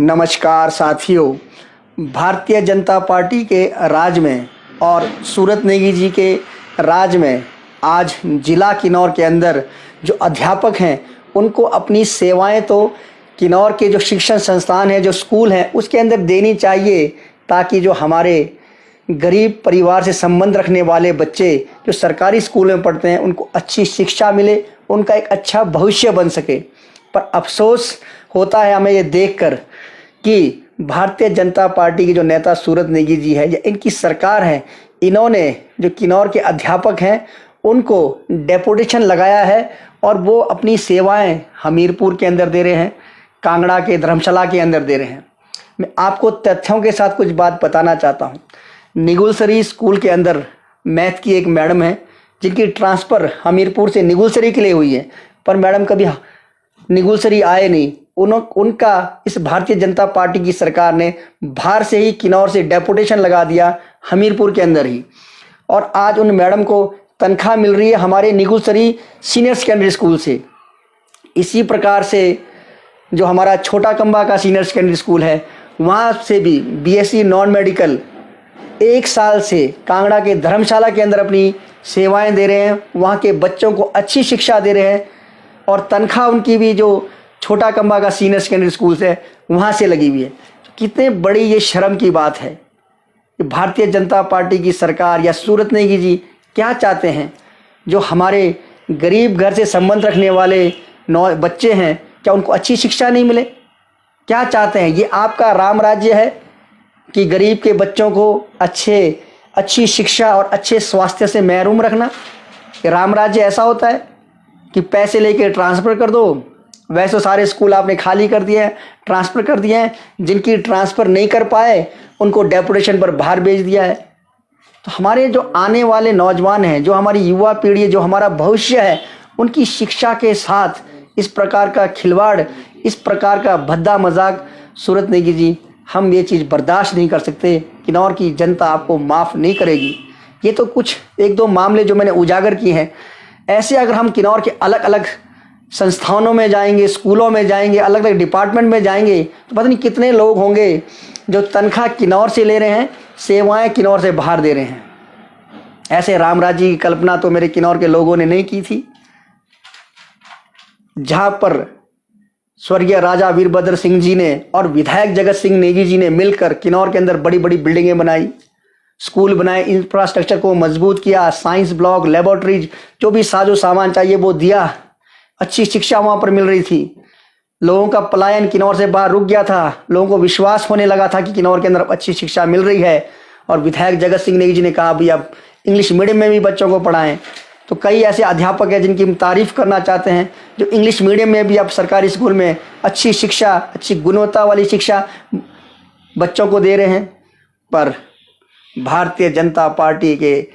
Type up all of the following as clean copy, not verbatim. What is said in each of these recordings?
नमस्कार साथियों, भारतीय जनता पार्टी के राज में और सूरत नेगी जी के राज में आज ज़िला किन्नौर के अंदर जो अध्यापक हैं उनको अपनी सेवाएं तो किन्नौर के जो शिक्षण संस्थान है, जो स्कूल हैं, उसके अंदर देनी चाहिए, ताकि जो हमारे गरीब परिवार से संबंध रखने वाले बच्चे जो सरकारी स्कूल में पढ़ते हैं उनको अच्छी शिक्षा मिले, उनका एक अच्छा भविष्य बन सके। पर अफसोस होता है हमें ये देखकर कि भारतीय जनता पार्टी के जो नेता सूरत नेगी जी है या इनकी सरकार है, इन्होंने जो किन्नौर के अध्यापक हैं उनको डेपुटेशन लगाया है और वो अपनी सेवाएं हमीरपुर के अंदर दे रहे हैं, कांगड़ा के धर्मशाला के अंदर दे रहे हैं। मैं आपको तथ्यों के साथ कुछ बात बताना चाहता हूँ। निगुलसरी स्कूल के अंदर मैथ की एक मैडम है जिनकी ट्रांसफ़र हमीरपुर से निगुलसरी के लिए हुई है, पर मैडम कभी निगुलसरी आए नहीं। उनका इस भारतीय जनता पार्टी की सरकार ने बाहर से ही किन्नौर से डेपुटेशन लगा दिया हमीरपुर के अंदर ही, और आज उन मैडम को तनख्वाह मिल रही है हमारे निगुलसरी सीनियर सेकेंडरी स्कूल से। इसी प्रकार से जो हमारा छोटा कंबा का सीनियर सेकेंडरी स्कूल है, वहाँ से भी बीएससी नॉन मेडिकल 1 साल से कांगड़ा के धर्मशाला के अंदर अपनी सेवाएं दे रहे हैं, वहाँ के बच्चों को अच्छी शिक्षा दे रहे हैं, और तनख्वाह उनकी भी जो छोटा कंबा का सीनियर सेकेंडरी स्कूल से वहाँ से लगी हुई है। तो कितने बड़ी ये शर्म की बात है कि भारतीय जनता पार्टी की सरकार या सूरत नेगी जी क्या चाहते हैं। जो हमारे गरीब घर से संबंध रखने वाले बच्चे हैं, क्या उनको अच्छी शिक्षा नहीं मिले? क्या चाहते हैं? ये आपका राम राज्य है कि गरीब के बच्चों को अच्छी शिक्षा और अच्छे स्वास्थ्य से महरूम रखना? राम राज्य ऐसा होता है कि पैसे लेके ट्रांसफ़र कर दो? वैसे सारे स्कूल आपने खाली कर दिए हैं, ट्रांसफ़र कर दिए हैं। जिनकी ट्रांसफ़र नहीं कर पाए उनको डेपुटेशन पर बाहर भेज दिया है। तो हमारे जो आने वाले नौजवान हैं, जो हमारी युवा पीढ़ी है, जो हमारा भविष्य है, उनकी शिक्षा के साथ इस प्रकार का खिलवाड़, इस प्रकार का भद्दा मजाक, सूरत नेगी जी, हम ये चीज़ बर्दाश्त नहीं कर सकते। किन्नौर की जनता आपको माफ़ नहीं करेगी। ये तो कुछ 1-2 मामले जो मैंने उजागर किए हैं। ऐसे अगर हम किन्नौर के अलग अलग संस्थानों में जाएंगे, स्कूलों में जाएंगे, अलग अलग डिपार्टमेंट में जाएंगे, तो पता नहीं कितने लोग होंगे जो तनख्वाह किन्नौर से ले रहे हैं, सेवाएं किन्नौर से बाहर दे रहे हैं। ऐसे राम राज्य की कल्पना तो मेरे किन्नौर के लोगों ने नहीं की थी, जहां पर स्वर्गीय राजा वीरभद्र सिंह जी ने और विधायक जगत सिंह नेगी जी ने मिलकर किन्नौर के अंदर बड़ी बड़ी बिल्डिंगें बनाई, स्कूल बनाए, इंफ्रास्ट्रक्चर को मजबूत किया, साइंस ब्लॉक, लेबोरेटरीज, जो भी साजो सामान चाहिए वो दिया। अच्छी शिक्षा वहाँ पर मिल रही थी। लोगों का पलायन किन्नौर से बाहर रुक गया था। लोगों को विश्वास होने लगा था कि किन्नौर के अंदर अच्छी शिक्षा मिल रही है, और विधायक जगत सिंह नेगी जी ने कहा भाई अब इंग्लिश मीडियम में भी बच्चों को पढ़ाएं। तो कई ऐसे अध्यापक हैं जिनकी हम तारीफ़ करना चाहते हैं, जो इंग्लिश मीडियम में भी अब सरकारी स्कूल में अच्छी शिक्षा, अच्छी गुणवत्ता वाली शिक्षा बच्चों को दे रहे हैं। पर भारतीय जनता पार्टी के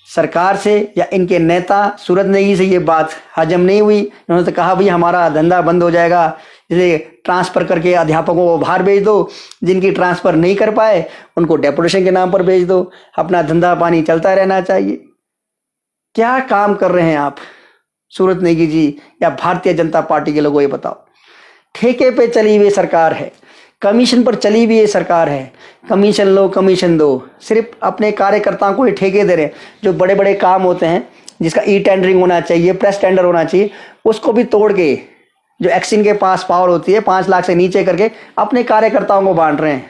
सरकार से या इनके नेता सूरत नेगी से ये बात हजम नहीं हुई। उन्होंने तो कहा भाई हमारा धंधा बंद हो जाएगा, इसे ट्रांसफ़र करके अध्यापकों को बाहर भेज दो, जिनकी ट्रांसफ़र नहीं कर पाए उनको डेपुटेशन के नाम पर भेज दो, अपना धंधा पानी चलता रहना चाहिए। क्या काम कर रहे हैं आप सूरत नेगी जी या भारतीय जनता पार्टी के लोगों? ये बताओ। ठेके पे चली हुई सरकार है, कमीशन पर चली हुई ये सरकार है। कमीशन लो, कमीशन दो, सिर्फ अपने कार्यकर्ताओं को ये ठेके दे रहे हैं। जो बड़े बड़े काम होते हैं, जिसका टेंडरिंग होना चाहिए, प्रेस टेंडर होना चाहिए, उसको भी तोड़ के जो एक्सिन के पास पावर होती है 5 लाख से नीचे करके अपने कार्यकर्ताओं को बांट रहे हैं।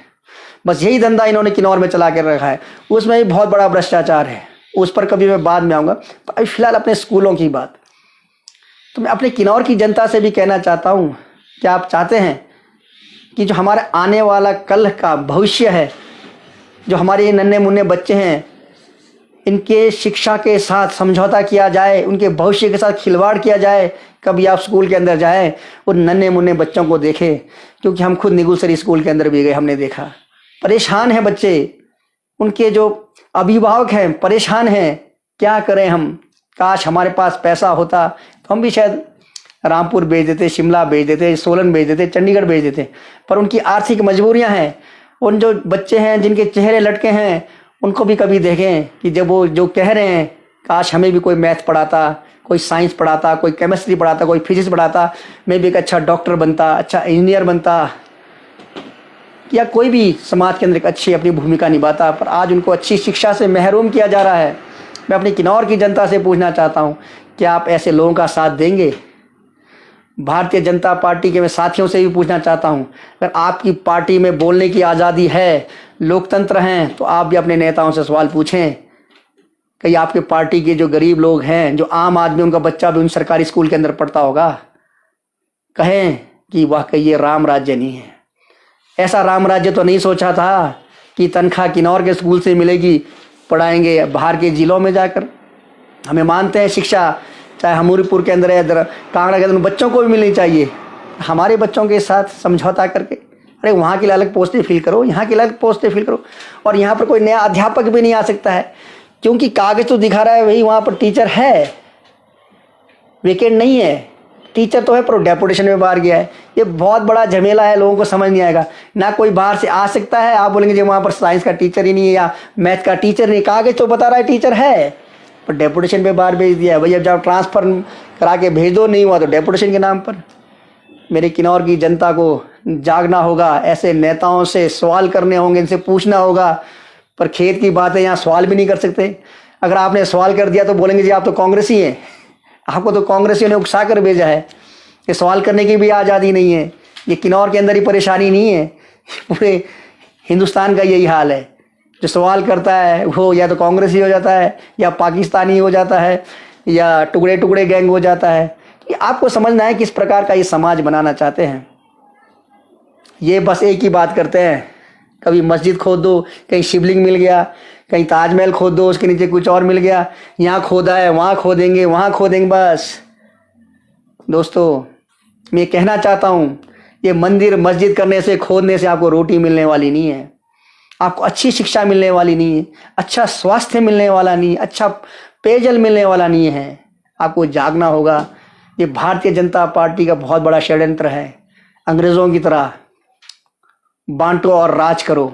बस यही धंधा इन्होंने किन्नौर में चला कर रखा है। उसमें भी बहुत बड़ा भ्रष्टाचार है, उस पर कभी मैं बाद में आऊँगा। अभी फिलहाल अपने स्कूलों की बात, तो मैं अपने किन्नौर की जनता से भी कहना चाहता हूँ कि आप चाहते हैं कि जो हमारा आने वाला कल का भविष्य है, जो हमारे ये नन्हे मुन्ने बच्चे हैं, इनके शिक्षा के साथ समझौता किया जाए, उनके भविष्य के साथ खिलवाड़ किया जाए। कभी आप स्कूल के अंदर जाएं, उन नन्हे मुन्ने बच्चों को देखें, क्योंकि हम खुद निगुलसरी स्कूल के अंदर भी गए, हमने देखा परेशान हैं बच्चे, उनके जो अभिभावक हैं परेशान हैं। क्या करें हम? काश हमारे पास पैसा होता तो हम भी शायद रामपुर भेज देते, शिमला भेज देते, सोलन भेज देते, चंडीगढ़ भेज देते, पर उनकी आर्थिक मजबूरियां हैं। उन जो बच्चे हैं जिनके चेहरे लटके हैं, उनको भी कभी देखें कि जब वो जो कह रहे हैं काश हमें भी कोई मैथ पढ़ाता, कोई साइंस पढ़ाता, कोई केमिस्ट्री पढ़ाता, कोई फिजिक्स पढ़ाता, मैं भी एक अच्छा डॉक्टर बनता, अच्छा इंजीनियर बनता। या कोई भी समाज के अंदर एक अच्छी अपनी भूमिका निभाता, पर आज उनको अच्छी शिक्षा से महरूम किया जा रहा है। मैं अपनी किन्नौर की जनता से पूछना चाहता हूँ, क्या आप ऐसे लोगों का साथ देंगे? भारतीय जनता पार्टी के मैं साथियों से भी पूछना चाहता हूं, अगर आपकी पार्टी में बोलने की आज़ादी है, लोकतंत्र हैं, तो आप भी अपने नेताओं से सवाल पूछें। कहीं आपके पार्टी के जो गरीब लोग हैं, जो आम आदमी, उनका बच्चा भी उन सरकारी स्कूल के अंदर पढ़ता होगा, कहें कि वाकई ये राम राज्य नहीं है। ऐसा राम राज्य तो नहीं सोचा था कि तनख्वाह किन्नौर के स्कूल से मिलेगी, पढ़ाएंगे बाहर के जिलों में जाकर। हमें मानते हैं शिक्षा चाहे हमीरपुर के अंदर है, इधर कांगड़ा के अंदर, बच्चों को भी मिलनी चाहिए। हमारे बच्चों के साथ समझौता करके, अरे वहाँ के लिए अलग पोस्टें फिल करो, यहाँ के लिए अलग पोस्टें फिल करो। और यहाँ पर कोई नया अध्यापक भी नहीं आ सकता है, क्योंकि कागज तो दिखा रहा है वही वहाँ पर टीचर है, वेकेंट नहीं है, टीचर तो है पर डेपुटेशन में बाहर गया है। ये बहुत बड़ा झमेला है, लोगों को समझ नहीं आएगा। ना कोई बाहर से आ सकता है, आप बोलेंगे जी वहाँ पर साइंस का टीचर ही नहीं है या मैथ का टीचर नहीं, कागज तो बता रहा है टीचर है, पर डेपुटेशन पे बाहर भेज दिया है। भैया जब ट्रांसफ़र करा के भेज दो, नहीं हुआ तो डेपुटेशन के नाम पर। मेरे किन्नौर की जनता को जागना होगा, ऐसे नेताओं से सवाल करने होंगे, इनसे पूछना होगा। पर खेत की बात है, यहाँ सवाल भी नहीं कर सकते। अगर आपने सवाल कर दिया तो बोलेंगे जी आप तो कांग्रेसी हैं, आपको तो कांग्रेसियों ने उकसा कर भेजा है। ये सवाल करने की भी आज़ादी नहीं है। ये किन्नौर के अंदर ही परेशानी नहीं है, पूरे हिंदुस्तान का यही हाल है। जो सवाल करता है वो या तो कांग्रेसी हो जाता है, या पाकिस्तानी हो जाता है, या टुकड़े टुकड़े गैंग हो जाता है। ये आपको समझना है किस प्रकार का ये समाज बनाना चाहते हैं। ये बस एक ही बात करते हैं, कभी मस्जिद खोद दो, कहीं शिवलिंग मिल गया, कहीं ताजमहल खोद दो, उसके नीचे कुछ और मिल गया, यहाँ खोदा है वहाँ खोदेंगे, वहाँ खोदेंगे। बस दोस्तों, मैं कहना चाहता हूँ, ये मंदिर मस्जिद करने से, खोदने से आपको रोटी मिलने वाली नहीं है, आपको अच्छी शिक्षा मिलने वाली नहीं है, अच्छा स्वास्थ्य मिलने वाला नहीं है, अच्छा पेयजल मिलने वाला नहीं है। आपको जागना होगा। ये भारतीय जनता पार्टी का बहुत बड़ा षड्यंत्र है। अंग्रेज़ों की तरह बांटो और राज करो।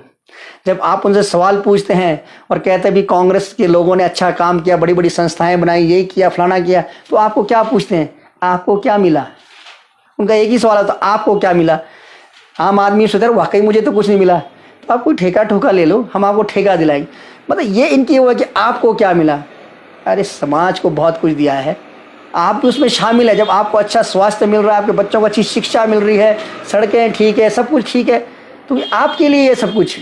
जब आप उनसे सवाल पूछते हैं और कहते हैं भी कांग्रेस के लोगों ने अच्छा काम किया, बड़ी बड़ी संस्थाएं बनाई, ये किया, फलाना किया, तो आपको क्या पूछते हैं, आपको क्या मिला? उनका एक ही सवाल है, तो आपको क्या मिला? आम आदमी सोचता है वाकई मुझे तो कुछ नहीं मिला, तो आप कोई ठेका ठोका ले लो, हम आपको ठेका दिलाएंगे। मतलब ये इनकी वो है कि आपको क्या मिला। अरे समाज को बहुत कुछ दिया है, आप भी उसमें शामिल है। जब आपको अच्छा स्वास्थ्य मिल रहा है, आपके बच्चों को अच्छी शिक्षा मिल रही है, सड़कें ठीक है, सब कुछ ठीक है, तो आपके लिए ये सब कुछ।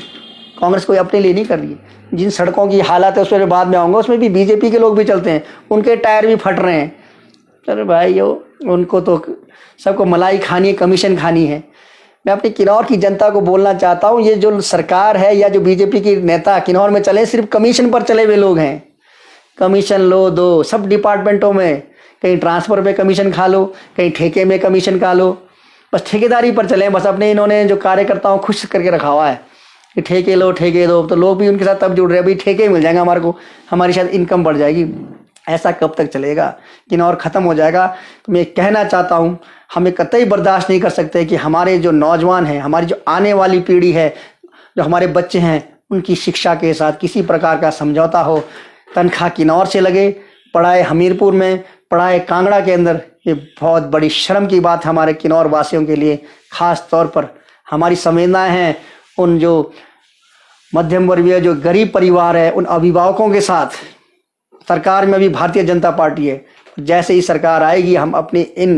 कांग्रेस कोई अपने लिए नहीं कर रही है। जिन सड़कों की हालत है उस पर बाद में आऊँगा, उसमें भी बीजेपी के लोग भी चलते हैं, उनके टायर भी फट रहे हैं। अरे भाई उनको तो सबको मलाई खानी है, कमीशन खानी है। मैं अपनी किन्नौर की जनता को बोलना चाहता हूँ, ये जो सरकार है या जो बीजेपी की नेता किन्नौर में चले, सिर्फ कमीशन पर चले हुए लोग हैं। कमीशन लो दो, सब डिपार्टमेंटों में, कहीं ट्रांसफ़र पे कमीशन खा लो, कहीं ठेके में कमीशन खा लो, बस ठेकेदारी पर चले। बस अपने इन्होंने जो कार्यकर्ताओं खुश करके रखा हुआ है कि ठेके लो ठेके दो, तो लोग भी उनके साथ तब जुड़ रहे हैं, भाई ठेके मिल जाएंगे हमारे को, हमारी शायद इनकम बढ़ जाएगी। ऐसा कब तक चलेगा? किन्नौर ख़त्म हो जाएगा। तो मैं कहना चाहता हूँ, हमें कतई बर्दाश्त नहीं कर सकते कि हमारे जो नौजवान हैं, हमारी जो आने वाली पीढ़ी है, जो हमारे बच्चे हैं, उनकी शिक्षा के साथ किसी प्रकार का समझौता हो। तनख्वाह किन्नौर से लगे, पढ़ाए हमीरपुर में, पढ़ाए कांगड़ा के अंदर, ये बहुत बड़ी शर्म की बात है हमारे किन्नौर वासियों के लिए। ख़ास तौर पर हमारी संवेदनाएं हैं उन जो मध्यम वर्गीय, जो गरीब परिवार है, उन अभिभावकों के साथ। सरकार में भी भारतीय जनता पार्टी है, जैसे ही सरकार आएगी हम अपनी इन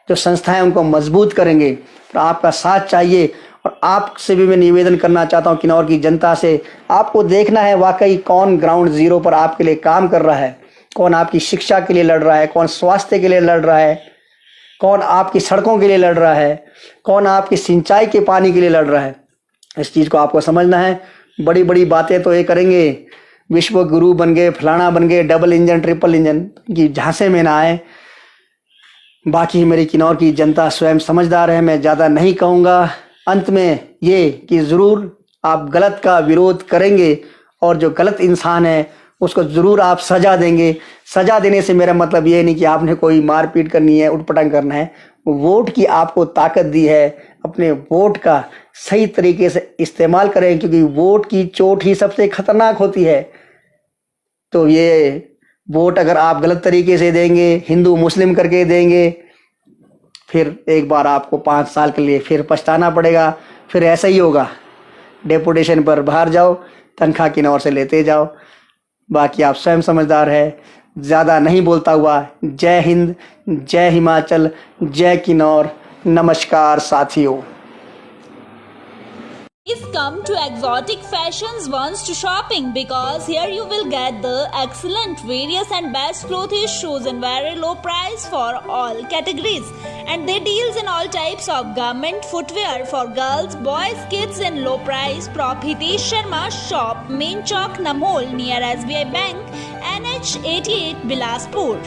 जो संस्थाएं उनको मजबूत करेंगे। तो आपका साथ चाहिए, और आपसे भी मैं निवेदन करना चाहता हूं किन्नौर की जनता से, आपको देखना है वाकई कौन ग्राउंड जीरो पर आपके लिए काम कर रहा है, कौन आपकी शिक्षा के लिए लड़ रहा है, कौन स्वास्थ्य के लिए लड़ रहा है, कौन आपकी सड़कों के लिए लड़ रहा है, कौन आपकी सिंचाई के पानी के लिए लड़ रहा है। इस चीज़ को आपको समझना है। बड़ी बड़ी बातें तो ये करेंगे, विश्व गुरु बन गए, फलाना बन गए, डबल इंजन ट्रिपल इंजन की झांसे में ना आए। बाकी मेरी किन्नौर की जनता स्वयं समझदार है, मैं ज़्यादा नहीं कहूँगा। अंत में ये कि ज़रूर आप गलत का विरोध करेंगे, और जो गलत इंसान है उसको ज़रूर आप सज़ा देंगे। सज़ा देने से मेरा मतलब ये नहीं कि आपने कोई मारपीट करनी है, उटपटांग करना है। वोट की आपको ताकत दी है, अपने वोट का सही तरीके से इस्तेमाल करें, क्योंकि वोट की चोट ही सबसे खतरनाक होती है। तो ये वोट अगर आप गलत तरीके से देंगे, हिंदू मुस्लिम करके देंगे, फिर एक बार आपको 5 साल के लिए फिर पछताना पड़ेगा। फिर ऐसा ही होगा, डेपुटेशन पर बाहर जाओ, तनख्वाह किन्नौर से लेते जाओ। बाकी आप स्वयं समझदार है। ज़्यादा नहीं बोलता हुआ, जय हिंद, जय हिमाचल, जय किन्नौर, नमस्कार साथियों। Please come to Exotic Fashions once to shopping, because here you will get the excellent, various and best clothes, shoes and very low price for all categories. And they deals in all types of garment, footwear for girls, boys, kids in low price. Prop Hitesh Sharma shop, Main Chowk, Namhol, near SBI Bank, NH 88, Bilaspur.